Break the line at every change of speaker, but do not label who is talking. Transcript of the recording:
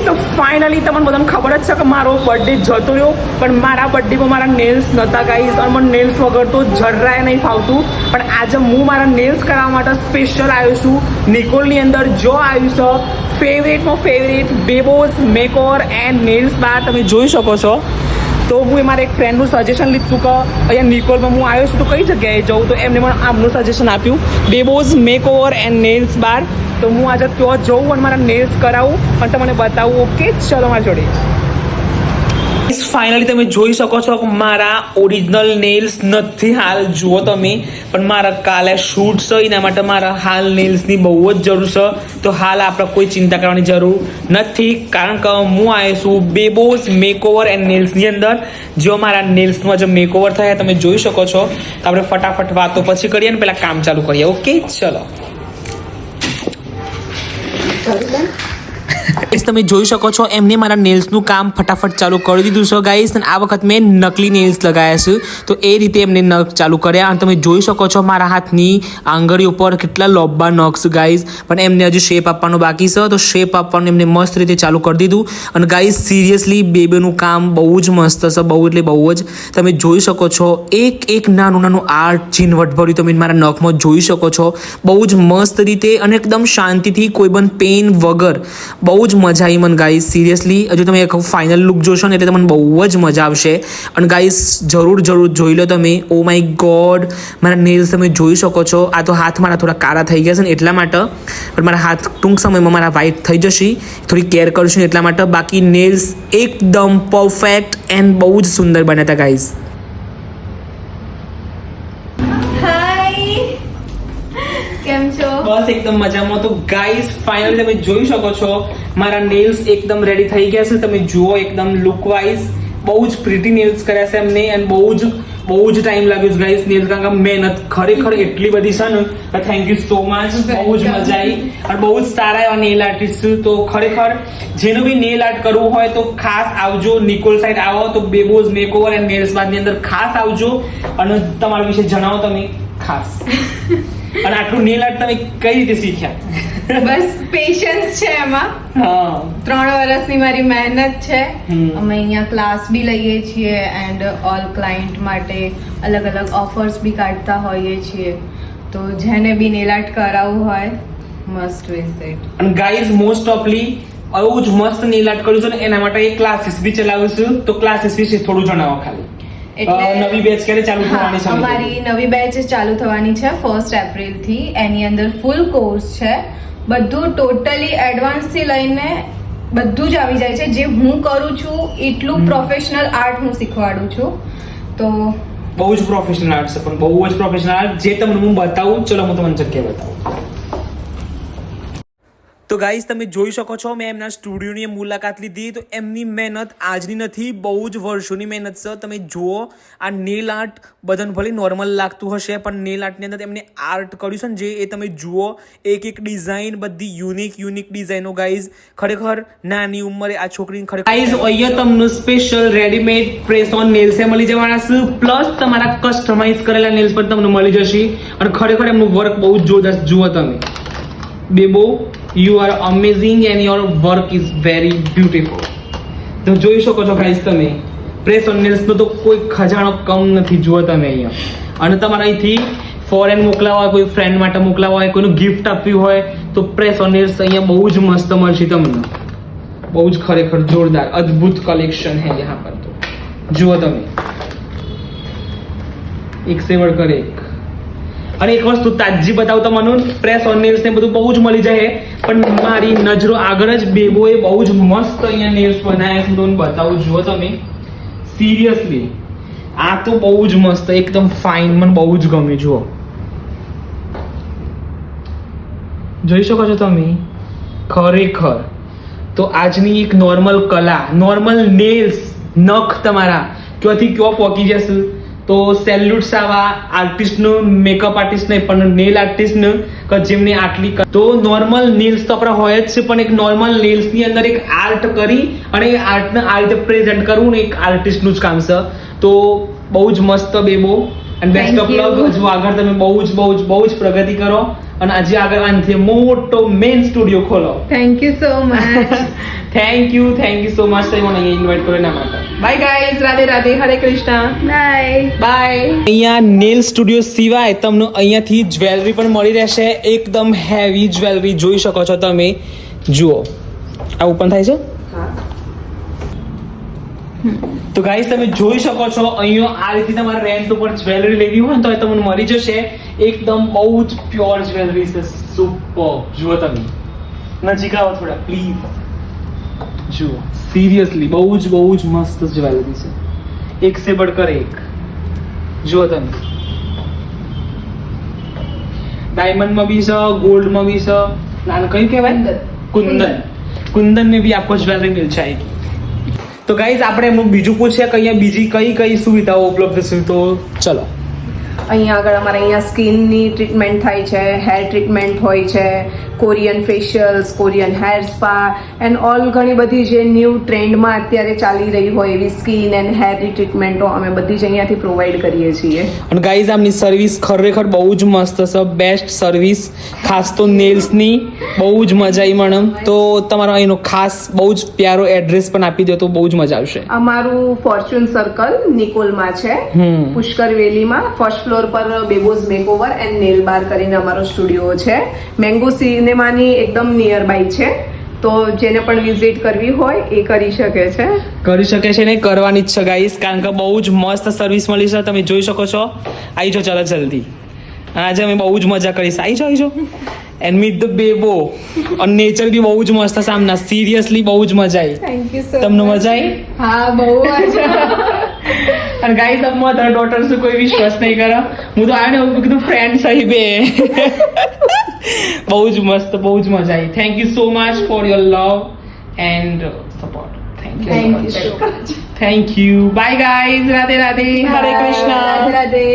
તો ફાઇનલી તમને બધાને ખબર જ છે કે મારો બર્થડે જતો રહ્યો, પણ મારા બર્થડેમાં મારા નેલ્સ નહોતા ગાઈસ, અને મને નેલ્સ વગર તો જરાય નહીં ફાવતું. પણ આજે હું મારા નેલ્સ કરાવવા માટે સ્પેશિયલ આવ્યો છું નિકોલની અંદર. જો આવ્યું છે ફેવરેટમાં ફેવરેટ બેબોઝ મેકઓવર એન્ડ નેલ્સ બાર, તમે જોઈ શકો છો. તો હું એ મારા એક ફ્રેન્ડનું સજેશન લીધું કે અહીંયા નિકોલમાં હું આવ્યો છું તો કઈ જગ્યાએ જાઉં, તો એમને મને આમનું સજેશન આપ્યું બેબોઝ મેકઓવર એન્ડ નેલ્સ બાર. તો હું આજે ત્યાં જઉં અને મારા નેલ્સ કરાવું અને તમને બતાવું. ઓકે, ચલો મારી જોડે. ફાઇનલી તમે જોઈ શકો છો કે મારા ઓરિજિનલ નેલ્સ નથી હાલ, જુઓ તમે, પણ મારા કાલે શૂટ છે એના માટે મારા હાલ નેલ્સની બહુ જ જરૂર છે. તો હાલ આપણે કોઈ ચિંતા કરવાની જરૂર નથી, કારણ કે હું આવ્યો છું બેબોઝ મેકઓવર એન્ડ નેલ્સની અંદર. જો મારા નેલ્સમાં જે મેકઓવર થયા તમે જોઈ શકો છો. આપણે ફટાફટ વાતો પછી કરીએ ને પહેલાં કામ ચાલુ કરીએ. ઓકે, ચલો. તમે જોઈ શકો છો એમને મારા નેલ્સનું કામ ફટાફટ ચાલુ કરી દીધું છે ગાઈસ. અને આ વખત મેં નકલી નેલ્સ લગાવ્યા છે, તો એ રીતે એમને નખ ચાલુ કર્યા. અને તમે જોઈ શકો છો મારા હાથની આંગળી ઉપર કેટલા લોબા નખ છે ગાઈસ, પણ એમને હજુ શેપ આપવાનો બાકી છે, તો શેપ આપવાનું એમને મસ્ત રીતે ચાલુ કરી દીધું. અને ગાઈસ સિરિયસલી બેબીનું કામ બહુ જ મસ્ત છે, બહુ એટલે બહુ જ. તમે જોઈ શકો છો એક એક નાનું આર્ટ ઝીણવટ ભર્યું તમે મારા નખમાં જોઈ શકો છો, બહુ જ મસ્ત રીતે અને એકદમ શાંતિથી, કોઈ પણ પેન વગર. બહુ જ મજા આવી મને ગાઈસ, સિરિયસલી. હજુ તમે એક ફાઇનલ લુક જોશો ને એટલે તમને બહુ જ મજા આવશે. અને ગાઈસ જરૂર જોઈ લો તમે. ઓ માય ગોડ, મારા નેલ્સ તમે જોઈ શકો છો. આ તો હાથ મારા થોડા કાળા થઈ ગયા છે ને એટલા માટે, પણ મારા હાથ ટૂંક સમયમાં મારા વ્હાઇટ થઈ જશે. થોડી કેર કરશું ને એટલા માટે. બાકી નેલ્સ એકદમ પરફેક્ટ એન્ડ બહુ જ સુંદર બન્યા હતા ગાઈસ. બસ એકદમ મજામાં. તો ગાઈસ ફાઇનલી તમે જોઈ શકો છો મારા નેલ્સ એકદમ રેડી થઈ ગયા છે. તમે જુઓ એકદમ લુક વાઇઝ બહુ જ પ્રીટી નેલ્સ કર્યા છે એમને. એન્ડ બહુ જ ટાઈમ લાગ્યો છે ગાઈસ નેલ્સ, કારણ કે મહેનત ખરેખર એટલી બધી છે ને. થેન્ક યુ સો મચ, બહુ જ મજા આવી. અને બહુ જ સારા એવા નેલ આર્ટિસ્ટ છું. તો ખરેખર જેનું બી નેલ આર્ટ કરવું હોય તો ખાસ આવજો નિકોલ સાઈડ. આવો તો બેબોઝ મેકઓવર એન્ડ નેલ્સ બારની અંદર ખાસ આવજો અને તમારા વિશે જણાવો તમે ખાસ. અને આટલું નેલ આર્ટ તમે કઈ રીતે શીખ્યા?
બસ પેશન્સ છે એમાં. 3 વર્ષની મારી મહેનત છે. અમે અહીંયા ક્લાસ બી લઈએ છીએ એન્ડ ઓલ ક્લાયન્ટ માટે અલગ ઓફર્સ બી કાઢતા હોઈએ છીએ. તો જેને બી નેલ આર્ટ કરાવવું હોય મસ્ટ વિઝિટ.
અને ગાઈઝ મોસ્ટ ઓફલી આવું જ મસ્ત નેલ આર્ટ કર્યું છે ને એના માટે એક ક્લાસીસ બી ચલાવું છું. તો ક્લાસીસ વિશે થોડું જણાવો ખાલી. નવી બેચ ક્યારે ચાલુ થવાની છે?
અમારી નવી બેચ ચાલુ થવાની છે 1 એપ્રિલ થી. એની અંદર ફૂલ કોર્સ છે, બધું ટોટલી એડવાન્સ થી લઈને બધું જ આવી જાય છે. જે હું કરું છું એટલું પ્રોફેશનલ આર્ટ હું શીખવાડું છું. તો
બહુ જ પ્રોફેશનલ આર્ટ છે, પણ બહુ જ પ્રોફેશનલ આર્ટ જે તમને હું બતાવું. ચલો હું તમને જગ્યા બતાવું. તો ગાઈઝ તમે જોઈ શકો છો મેં એમના સ્ટુડિયોની મુલાકાત લીધી. તો એમની મહેનત આજની નથી, બહુ જ વર્ષોની મહેનત છે. તમે જુઓ આ નેલ આર્ટ બધાને ભલે નોર્મલ લાગતું હશે, પણ નેલ આર્ટની અંદર એમને આર્ટ કર્યું છે ને જે, એ તમે જુઓ. એક ડિઝાઇન બધી યુનિક ડિઝાઇનો ગાઈઝ. ખરેખર નાની ઉંમરે આ છોકરીને ખરેખર ગાઈઝ અહીંયા તમને special readymade press on nails મળી જવાના છે, પ્લસ તમારા કસ્ટમાઇઝ કરેલા નેલ્સ પણ તમને મળી જશે. અને ખરેખર એમનું વર્ક બહુ જ જોરદાર. જુઓ તમે Bebo, you are amazing and your work is very beautiful. તો જોઈ શકો છો ગાઈસ તમે પ્રેસ ઓન નેલ્સ નો તો કોઈ ખજાનો કમ નથી. જુઓ તમે અહીંયા. અને તમારે અહીંથી ફોરેન મોકલાવા હોય, કોઈ ફ્રેન્ડ માટે મોકલાવા હોય, કોઈનું ગિફ્ટ આપવી હોય તો પ્રેસ ઓન નેલ્સ અહીંયા બહુ જ મસ્ત મળશે તમને. બહુ જ ખરેખર જોરદાર અદ્ભુત કલેક્શન है यहाँ पर. તો જુઓ તમે એક से बढ़कर एक. અને એક વસ્તુ તાજી બતાવું તમને, પ્રેસ ઓન નેલ્સ ને બધું બહુ જ મળી જાય, પણ મારી નજરો આગળ જ બેબોએ બહુ જ મસ્ત અહીંયા નેલ્સ બનાવ્યા છે. તમને બતાવું. જુઓ તમે સિરિયસલી આ તો બહુ જ મસ્ત, એકદમ ફાઇન, મને બહુ જ ગમે. જુઓ જોઈ શકો છો તમે ખરેખર. તો આજની એક નોર્મલ કલા, નોર્મલ નેલ્સ નખ તમારા ક્યાંથી ક્યાં પહોંચી જશે. તો સેલ્યુટ્સ આવા આર્ટિસ્ટનું, મેકઅપ આર્ટિસ્ટ નહીં પણ નેલ આર્ટિસ્ટનું કે જેમને આટલી. તો નોર્મલ નેલ્સ તો આપણા હોય જ છે, પણ એક નોર્મલ નેલ્સની અંદર એક આર્ટ કરી અને એ આર્ટને આ રીતે પ્રેઝન્ટ કરવું ને એક આર્ટિસ્ટનું જ કામ છે. તો બહુ જ મસ્ત બેબો અને બેસ્ટ ઓફ
Thank you.
લક. હજુ આગળ તમે બહુ જ પ્રગતિ કરો અને આજે આગળ આનાથી મોટો મેઇન સ્ટુડિયો ખોલો.
Thank you so much.
Thank you so much મને અહીંયા ઇન્વાઇટ કરો એના માટે. By guys, Radhe Radhe, Hare Krishna,
by.
By. અહીંયા નેલ સ્ટુડિયો સિવાય તમને અહીંયાથી જ્વેલરી પણ મળી રહેશે. એકદમ હેવી જ્વેલરી જોઈ શકો છો તમે. જુઓ, આ ઓપન થાય છે. તો ગાઈસ તમે જોઈ શકો છો અહીંયા આ રીતે તમારે રેન્ટ ઉપર જ્વેલરી લેવી હોય ને તો એ તમને મળી જશે. એકદમ બહુ જ પ્યોર જ્વેલરી છે. સુપર. જુઓ તમે, નજીક આવો થોડા પ્લીઝ. જુઓ, સિરિયસલી બહુ જ મસ્ત જ્વેલરી છે. એક સે બડકર એક. જુઓ તમે, ડાયમંડમાં બી છે, ગોલ્ડમાં બી છે. નાનું કયું કહેવાય? कुंदन में भी आपको ज्वेलरी मिल जाएगी. तो गाइज આપણે એમનું બીજું પૂછ્યા કે અહીંયા બીજી કઈ સુવિધાઓ ઉપલબ્ધ છે. તો ચલો.
અહીંયા આગળ અમારે અહીંયા સ્કિનની ટ્રીટમેન્ટ થાય છે, હેર ટ્રીટમેન્ટ હોય છે, Korean ફેશિયલ્સ, Korean hair spa and all ઘણી બધી જે ન્યૂ ટ્રેન્ડમાં અત્યારે ચાલી રહી હોય એવી સ્કિન એન્ડ હેરની ટ્રીટમેન્ટો અમે બધી જ અહીંયાથી પ્રોવાઈડ કરીએ છીએ.
અને ગાઈઝ આમની સર્વિસ ખરેખર બહુ જ મસ્ત છે. બેસ્ટ સર્વિસ, ખાસ તો નેલ્સની બહુ જ મજા આવી મેડમ. તો તમારો અહીંનો ખાસ બહુ જ પ્યારો એડ્રેસ પણ આપી દો તો બહુ જ મજા આવશે.
અમારું ફોર્ચ્યુન સર્કલ નિકોલમાં છે, પુષ્કર વેલીમાં. ફર્સ્ટ ફ્લોર પર બેબોઝ મેકઓવર એન્ડ નેલ બાર કરીને અમારો સ્ટુડિયો છે. મેંગો સિનેમાની એકદમ નિયર બાય છે. તો જેને પણ વિઝિટ કરવી હોય એ કરી શકે છે
ને કરવાની જ છે ગાઈસ, કારણ કે બહુ જ મસ્ત સર્વિસ મળી છે. તમે જોઈ શકો છો. આવી જાઓ ચાલો જલ્દી. આજે અમે બહુ જ મજા કરીશ. આવી જાઓ એન્ડ મીટ ધ બેબો. અને નેચર બી બહુ જ મસ્ત સામના. સિરિયસલી બહુ જ મજા આવી.
થેન્ક યુ સો
તમને મજા આવી?
હા, બહુ મજા.
અને ગાઈસ अब मदर डॉटर से कोई विश्वास नहीं करा. હું તો આને એવું કીધું ફ્રેન્ડ સહી બે. બહુ જ મસ્ત, બહુ જ મજા આવી. Thank you so much for your love and support.
Thank you so much.
Thank you. By guys, Radhe Radhe, Hare Krishna.
Radhe Radhe.